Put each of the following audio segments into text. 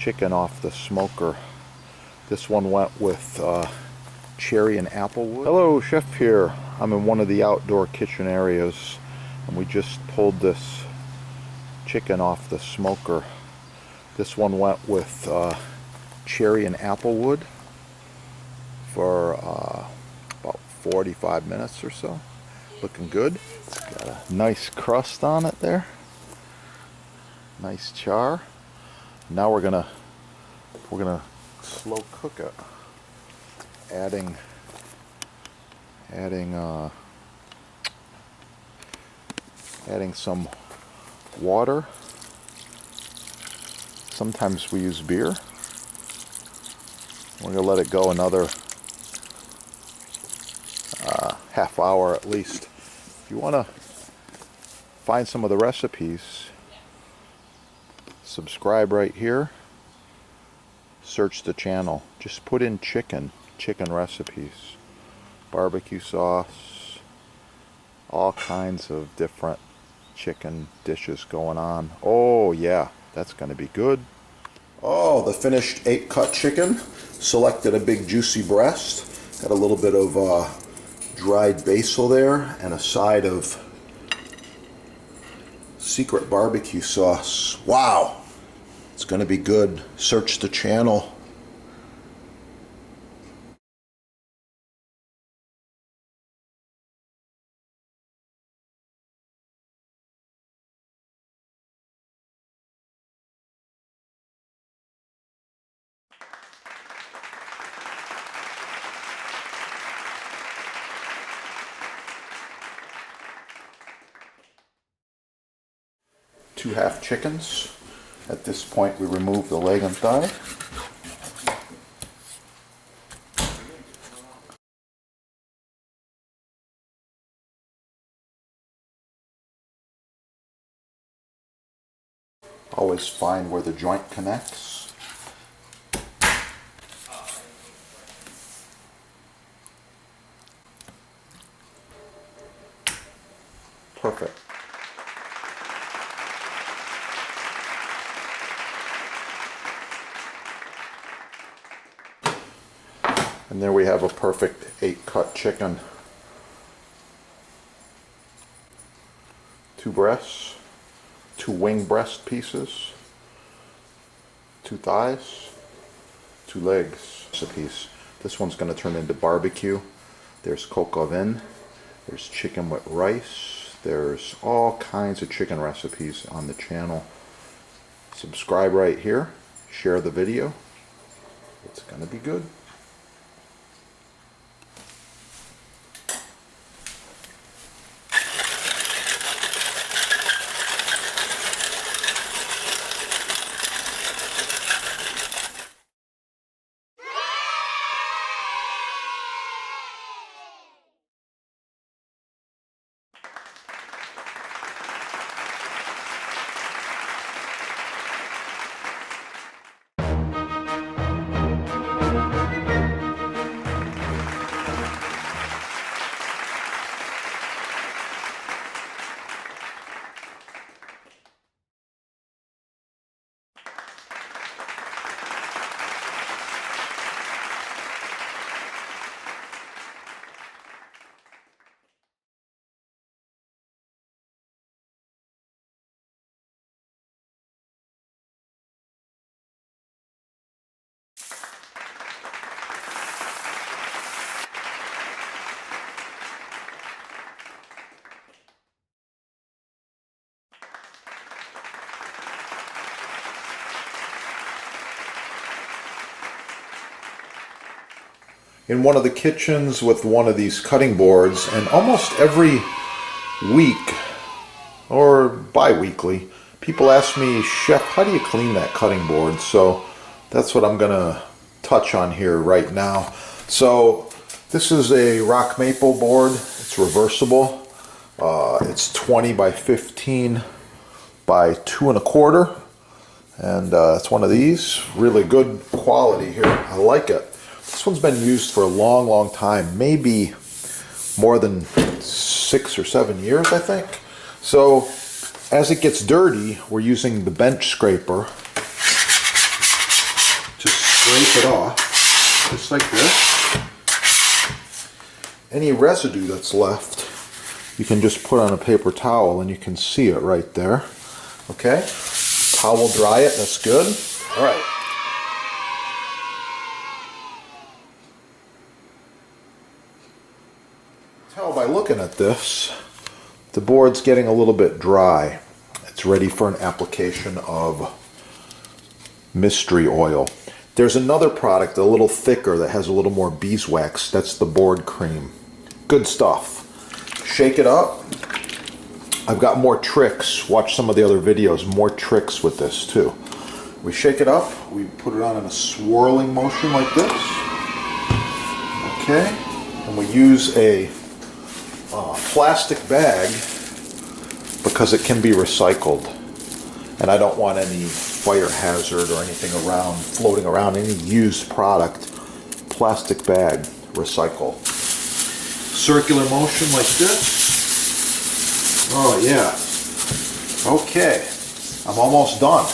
chicken off the smoker. This one went with cherry and applewood. Hello, Chef here. I'm in one of the outdoor kitchen areas and we just pulled this chicken off the smoker. This one went with cherry and applewood for about 45 minutes or so. Looking good. It's got a nice crust on it there. Nice char. Now we're gonna slow cook it, adding some water. Sometimes we use beer. We're gonna let it go another half hour at least. If you want to find some of the recipes, subscribe right here. Search the channel. Just put in chicken recipes, barbecue sauce, all kinds of different chicken dishes going on. Oh yeah, that's going to be good. Oh, the finished 8-cut chicken. Selected a big juicy breast. Got a little bit of dried basil there and a side of secret barbecue sauce. Wow, it's going to be good. Search the channel. Two half chickens. At this point we remove the leg and thigh. Always find where the joint connects. Perfect. And there we have a perfect 8-cut chicken. 2 breasts, 2 wing breast pieces, 2 thighs, 2 legs. Recipes. This one's going to turn into barbecue. There's coq au vin, there's chicken with rice, there's all kinds of chicken recipes on the channel. Subscribe right here, share the video. It's going to be good. In one of the kitchens with one of these cutting boards, and almost every week or bi-weekly people ask me, Chef, how do you clean that cutting board? So that's what I'm gonna touch on here right now. So this is a rock maple board. It's reversible. It's 20 by 15 by 2 1/4, and it's one of these. Really good quality here. I like it. This one's been used for a long time, maybe more than 6 or 7 years, I think. So as it gets dirty, we're using the bench scraper scrape it off, just like this. Any residue that's left, you can just put on a paper towel and you can see it right there. Okay, towel dry it, that's good. All right. Tell by looking at this, the board's getting a little bit dry. It's ready for an application of mystery oil. There's another product, a little thicker, that has a little more beeswax. That's the board cream. Good stuff. Shake it up. I've got more tricks. Watch some of the other videos. More tricks with this too. We shake it up. We put it on in a swirling motion like this. Okay. And we use a plastic bag because it can be recycled. And I don't want any fire hazard or anything around, floating around, any used product. Plastic bag, recycle. Circular motion like this. Oh yeah. Okay. I'm almost done.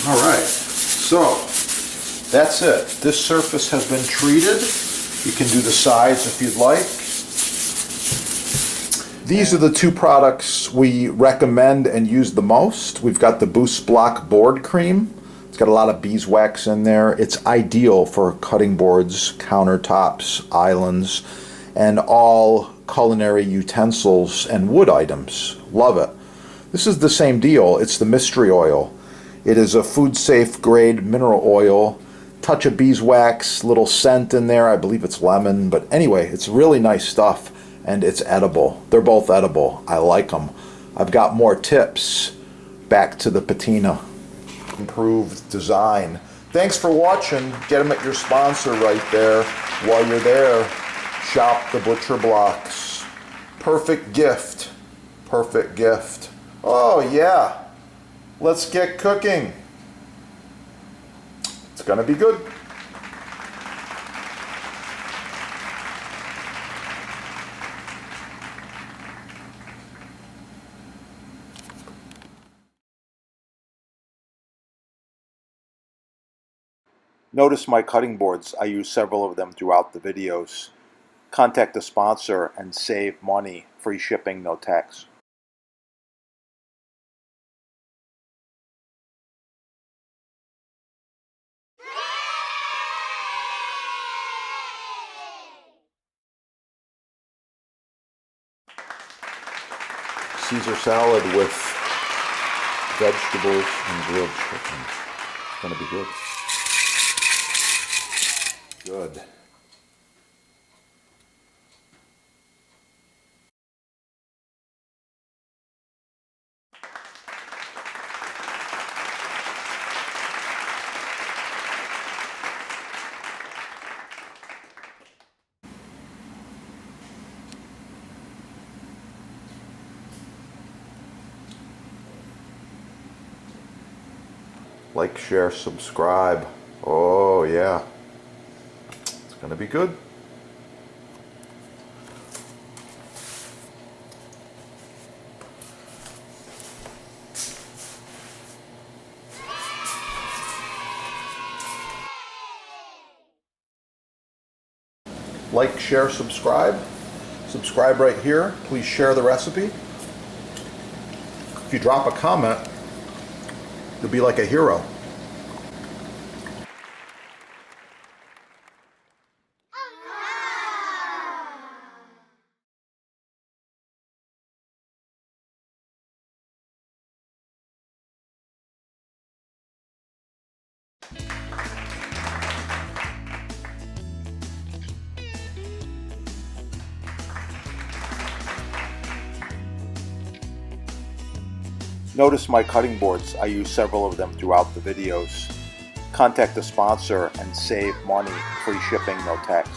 Alright. So, that's it. This surface has been treated. You can do the sides if you'd like. These are the two products we recommend and use the most. We've got the Boost Block board cream. It's got a lot of beeswax in there. It's ideal for cutting boards, countertops, islands, and all culinary utensils and wood items. Love it. This is the same deal. It's the mystery oil. It is a food-safe grade mineral oil. Touch of beeswax, little scent in there. I believe it's lemon, but anyway, it's really nice stuff. And it's edible. They're both edible. I like them. I've got more tips. Back to the patina. Improved design. Thanks for watching. Get them at your sponsor right there. While you're there, shop the butcher blocks. Perfect gift. Perfect gift. Oh yeah. Let's get cooking. It's gonna be good. Notice my cutting boards. I use several of them throughout the videos. Contact the sponsor and save money. Free shipping, no tax. Caesar salad with vegetables and grilled chicken. It's going to be good. Good. Like, share, subscribe. Oh yeah. It's gonna be good. Like, share, subscribe. Subscribe right here. Please share the recipe. If you drop a comment, you'll be like a hero. Notice my cutting boards. I use several of them throughout the videos. Contact the sponsor and save money. Free shipping, no tax.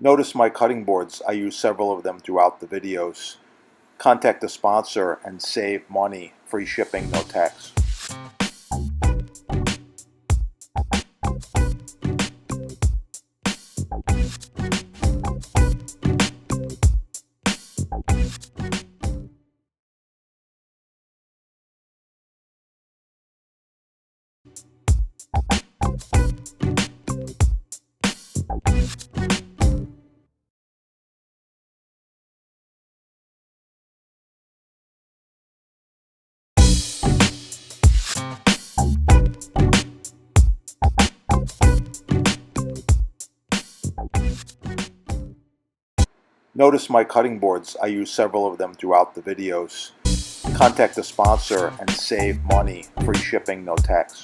Notice my cutting boards. I use several of them throughout the videos. Contact the sponsor and save money. Free shipping, no tax. Notice my cutting boards. I use several of them throughout the videos. Contact the sponsor and save money. Free shipping, no tax.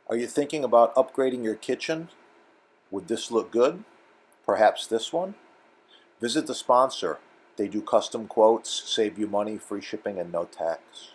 Are you thinking about upgrading your kitchen? Would this look good? Perhaps this one? Visit the sponsor. They do custom quotes, save you money, free shipping, and no tax.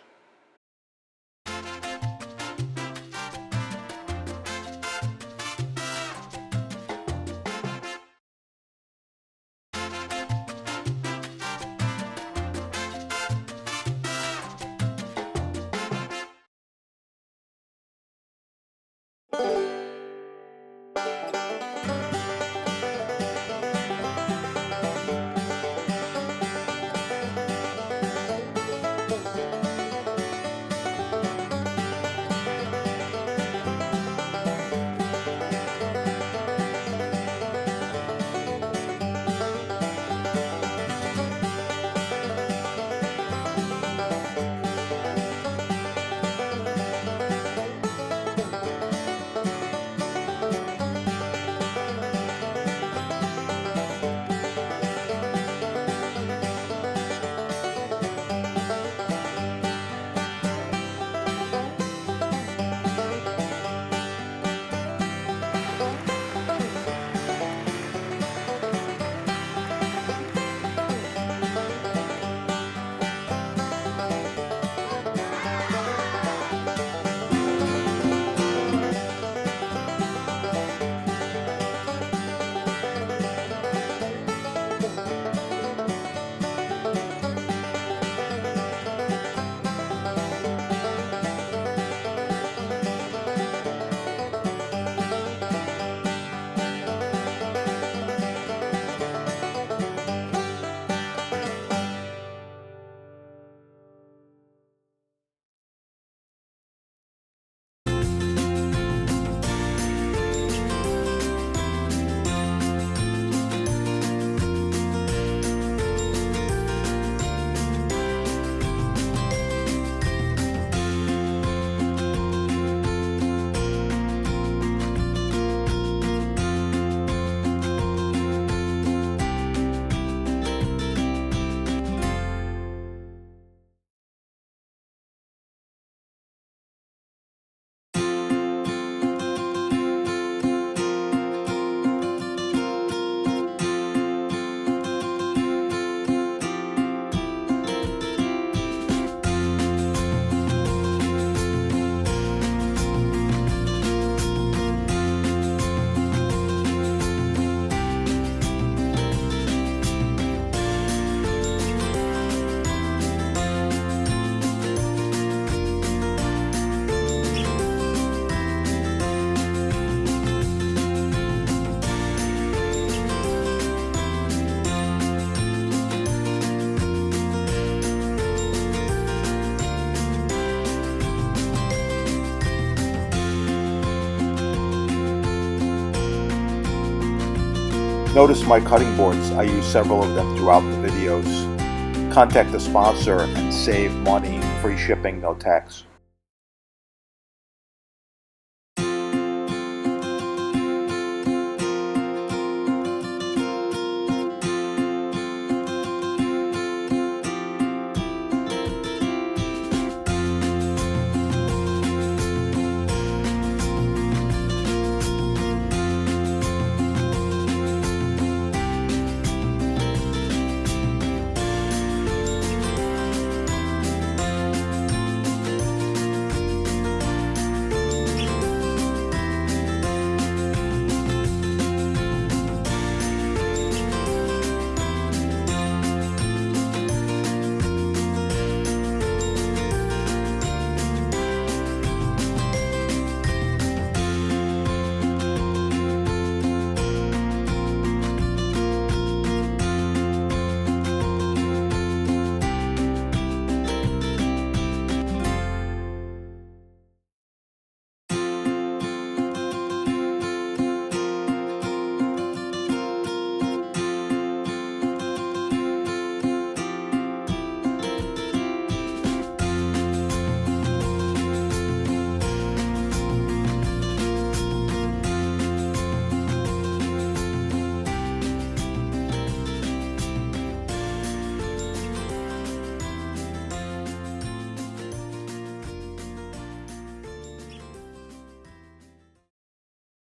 Notice my cutting boards. I use several of them throughout the videos. Contact the sponsor and save money. Free shipping, no tax.